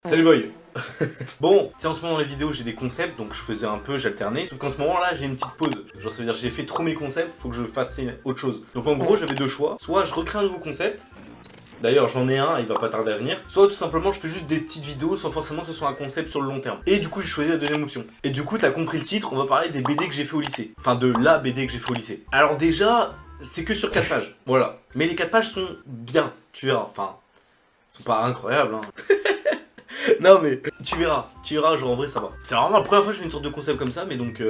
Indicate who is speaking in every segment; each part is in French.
Speaker 1: Salut boy. Bon, tu sais, en ce moment dans les vidéos j'ai des concepts, donc je faisais un peu, j'alternais. Sauf qu'en ce moment là j'ai une petite pause. Genre ça veut dire j'ai fait trop mes concepts, faut que je fasse autre chose. Donc en gros j'avais deux choix. Soit je recrée un nouveau concept. D'ailleurs j'en ai un, il va pas tarder à venir. Soit tout simplement je fais juste des petites vidéos sans forcément que ce soit un concept sur le long terme. Et du coup j'ai choisi la deuxième option. Et du coup t'as compris le titre, on va parler des BD que j'ai fait au lycée. Enfin de la BD que j'ai fait au lycée. Alors déjà, c'est que sur 4 pages. Voilà. Mais les 4 pages sont bien, tu verras. Enfin, ils sont pas incroyables hein. Non mais tu verras, genre en vrai ça va. C'est vraiment la première fois que je fais une sorte de concept comme ça, mais donc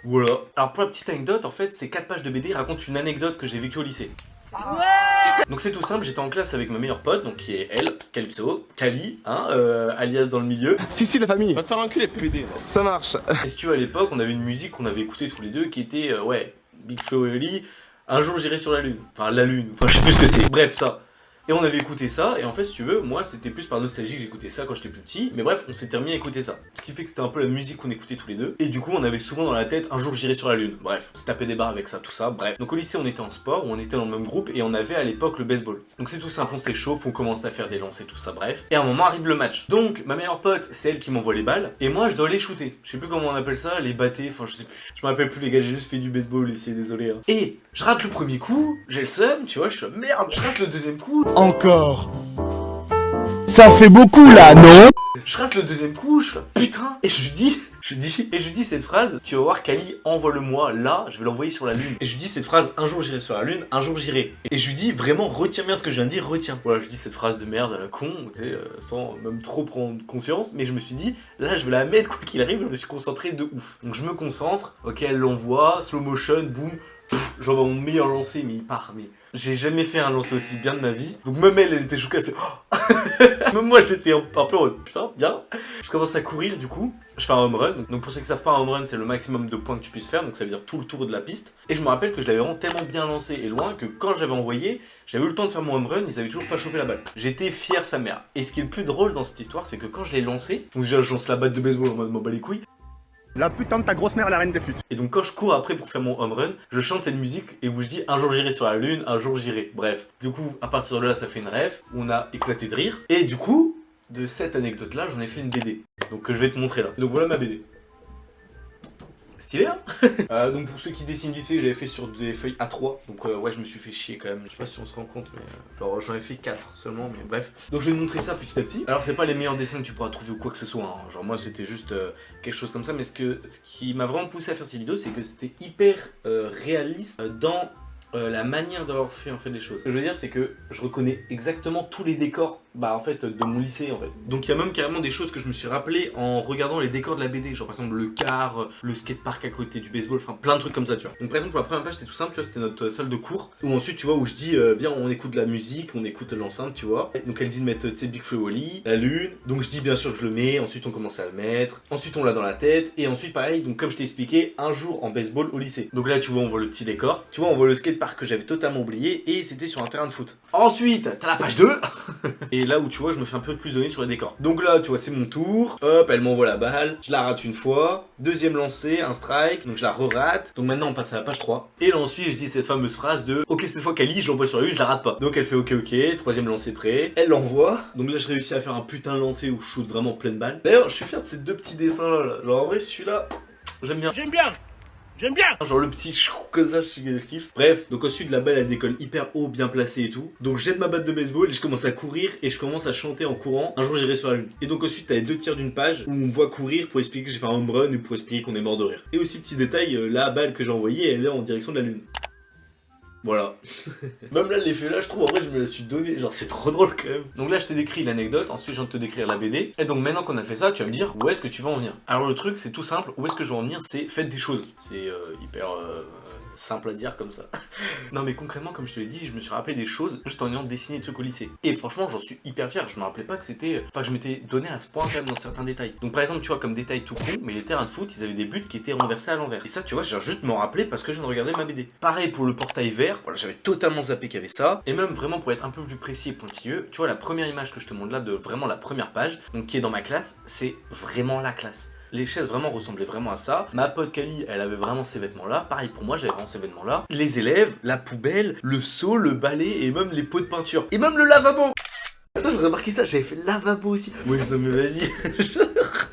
Speaker 1: voilà. Alors pour la petite anecdote, en fait, ces 4 pages de BD racontent une anecdote que j'ai vécue au lycée. Ouais. Donc c'est tout simple, j'étais en classe avec ma meilleure pote, donc qui est elle, Calypso, Cali, hein, alias dans le milieu.
Speaker 2: Si, la famille.
Speaker 3: Va te faire enculer, PD.
Speaker 2: Ça marche.
Speaker 1: Et si tu veux, à l'époque, on avait une musique qu'on avait écoutée tous les deux qui était, ouais, Big Flo et Oli, Un jour j'irai sur la lune. Enfin, la lune, enfin je sais plus ce que c'est. Bref, ça. Et on avait écouté ça, et en fait, si tu veux, moi, c'était plus par nostalgie que j'écoutais ça quand j'étais plus petit, mais bref, on s'était remis à écouter ça. Ce qui fait que c'était un peu la musique qu'on écoutait tous les deux, et du coup, on avait souvent dans la tête, un jour j'irai sur la lune. Bref, on se tapait des barres avec ça, tout ça, bref. Donc au lycée, on était en sport, on était dans le même groupe, et on avait à l'époque le baseball. Donc c'est tout simple, on s'échauffe, on commence à faire des lancers, tout ça, bref. Et à un moment arrive le match. Donc, ma meilleure pote, c'est elle qui m'envoie les balles, et moi, je dois les shooter. Je sais plus comment on appelle ça, les battés, enfin, je sais plus. Je me rappelle plus, les gars, j'ai juste fait du baseball, au lycée, désolé. Hein. Et je rate le premier coup, j'ai le seum, tu vois, je suis là, merde, je rate le deuxième coup.
Speaker 2: Encore. Ça fait beaucoup là, non?
Speaker 1: Je rate le deuxième coup, je suis là, putain, et je lui dis cette phrase, tu vas voir Kali, envoie-le-moi là, je vais l'envoyer sur la lune. Et je lui dis cette phrase, un jour j'irai sur la lune, un jour j'irai. Et je lui dis vraiment, retiens bien ce que je viens de dire, retiens. Voilà, je dis cette phrase de merde à la con, tu sais, sans même trop prendre conscience, mais je me suis dit, là je vais la mettre quoi qu'il arrive, je me suis concentré de ouf. Donc je me concentre, ok, elle l'envoie, slow motion, boum, j'envoie mon meilleur lancer, mais il part, mais j'ai jamais fait un lancer aussi bien de ma vie. Donc même elle était choquée, elle fait oh. Même moi j'étais un peu en mode putain, bien. Je commence à courir du coup, je fais un home run. Donc pour ceux qui savent pas, un home run c'est le maximum de points que tu puisses faire, donc ça veut dire tout le tour de la piste. Et je me rappelle que je l'avais vraiment tellement bien lancé et loin que quand j'avais envoyé, j'avais eu le temps de faire mon home run, ils avaient toujours pas chopé la balle. J'étais fier sa mère. Et ce qui est le plus drôle dans cette histoire, c'est que quand je l'ai lancé, donc déjà je lance la batte de baseball en mode m'en bat les couilles.
Speaker 2: La putain de ta grosse mère, la reine des putes.
Speaker 1: Et donc quand je cours après pour faire mon home run, je chante cette musique et où je dis un jour j'irai sur la lune, un jour j'irai. Bref, du coup à partir de là ça fait une rêve, on a éclaté de rire. Et du coup, de cette anecdote là j'en ai fait une BD. Donc je vais te montrer là. Donc voilà ma BD. Stylé hein. Donc pour ceux qui dessinent vite fait, j'avais fait sur des feuilles A3. Donc ouais, je me suis fait chier quand même. Je sais pas si on se rend compte, mais genre j'en ai fait 4 seulement, mais bref. Donc je vais te montrer ça petit à petit. Alors c'est pas les meilleurs dessins que tu pourras trouver ou quoi que ce soit. Hein. Genre moi c'était juste quelque chose comme ça. Mais ce qui m'a vraiment poussé à faire ces vidéos, c'est que c'était hyper réaliste dans la manière d'avoir fait en fait les choses. Ce que je veux dire, c'est que je reconnais exactement tous les décors, bah en fait, de mon lycée en fait. Donc il y a même carrément des choses que je me suis rappelé en regardant les décors de la BD, genre par exemple le car, le skatepark à côté du baseball, enfin plein de trucs comme ça, tu vois. Donc par exemple pour la première page c'est tout simple, tu vois, c'était notre salle de cours, où ensuite tu vois où je dis viens on écoute de la musique, on écoute l'enceinte, tu vois. Donc elle dit de mettre tu sais Big Flo et Oli, la lune, donc je dis bien sûr que je le mets, ensuite on commence à le mettre, ensuite on l'a dans la tête, et ensuite pareil, donc comme je t'ai expliqué, un jour en baseball au lycée. Donc là tu vois on voit le petit décor, tu vois on voit le skatepark que j'avais totalement oublié, et c'était sur un terrain de foot. Ensuite t'as la page 2, et là où tu vois je me fais un peu plus donner sur les décors. Donc là tu vois c'est mon tour, hop elle m'envoie la balle, je la rate une fois, deuxième lancé, un strike, donc je la re-rate, donc maintenant on passe à la page 3, et là ensuite je dis cette fameuse phrase de ok cette fois Kali j'envoie sur la lune, je la rate pas. Donc elle fait ok, troisième lancé prêt, elle l'envoie, donc là je réussis à faire un putain de lancer où je shoot vraiment pleine balle. D'ailleurs je suis fier de ces deux petits dessins là, genre en vrai celui-là, j'aime bien. J'aime bien. Genre le petit chou comme ça, je kiffe. Bref, donc ensuite la balle elle décolle hyper haut, bien placée et tout. Donc je jette ma batte de baseball et je commence à courir et je commence à chanter en courant. Un jour j'irai sur la lune. Et donc ensuite t'as les deux tiers d'une page où on me voit courir pour expliquer que j'ai fait un home run ou pour expliquer qu'on est mort de rire. Et aussi petit détail, la balle que j'ai envoyée elle est en direction de la lune. Voilà. Même là, l'effet là, je trouve, en vrai, je me la suis donné. Genre, c'est trop drôle quand même. Donc là, je t'ai décrit l'anecdote, ensuite, je viens de te décrire la BD. Et donc, maintenant qu'on a fait ça, tu vas me dire où est-ce que tu vas en venir. Alors, le truc, c'est tout simple. Où est-ce que je vais en venir? C'est faites des choses. C'est hyper simple à dire comme ça. Non, mais concrètement, comme je te l'ai dit, je me suis rappelé des choses juste en ayant dessiné des trucs au lycée. Et franchement, j'en suis hyper fier. Je me rappelais pas que c'était. Enfin, que je m'étais donné à ce point quand même dans certains détails. Donc, par exemple, tu vois, comme détail tout con, mais les terrains de foot, ils avaient des buts qui étaient renversés à l'envers. Et ça, tu vois, j'ai juste m'en rappeler parce que je viens de regarder ma BD. Pareil pour le portail vert. Voilà, j'avais totalement zappé qu'il y avait ça. Et même vraiment pour être un peu plus précis et pointilleux, tu vois, la première image que je te montre là de vraiment la première page, donc qui est dans ma classe, c'est vraiment la classe. Les chaises vraiment ressemblaient vraiment à ça. Ma pote Kali, elle avait vraiment ces vêtements-là. Pareil pour moi, j'avais vraiment ces vêtements-là. Les élèves, la poubelle, le seau, le balai et même les pots de peinture. Et même le lavabo. Attends, j'ai remarqué ça, j'avais fait le lavabo aussi. Oui, non mais vas-y.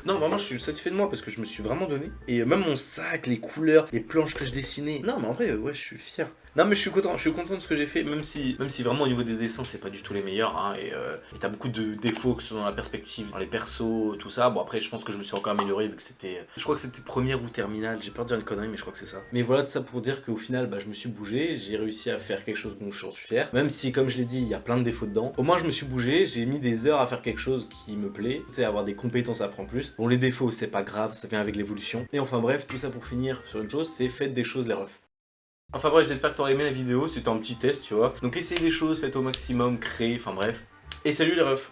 Speaker 1: Non, vraiment, je suis satisfait de moi parce que je me suis vraiment donné. Et même mon sac, les couleurs, les planches que je dessinais. Non, mais en vrai, ouais, je suis fier. Non, mais je suis content de ce que j'ai fait, même si vraiment au niveau des dessins, c'est pas du tout les meilleurs. Hein, et t'as beaucoup de défauts, que ce soit dans la perspective, dans les persos, tout ça. Bon, après, je pense que je me suis encore amélioré vu que c'était. Je crois que c'était première ou terminale. J'ai peur de dire une connerie, mais je crois que c'est ça. Mais voilà, tout ça pour dire qu'au final, bah, je me suis bougé. J'ai réussi à faire quelque chose dont je suis fier. Même si, comme je l'ai dit, il y a plein de défauts dedans. Au moins, je me suis bougé. J'ai mis des heures à faire quelque chose qui me plaît. Tu sais, avoir des compétences, ça apprend plus. Bon, les défauts, c'est pas grave, ça vient avec l'évolution. Et enfin, bref, tout ça pour finir sur une chose, c'est faites des choses, les refs. Enfin bref, j'espère que t'auras aimé la vidéo, c'était un petit test, tu vois. Donc essayez des choses, faites au maximum, créez, enfin bref. Et salut les refs!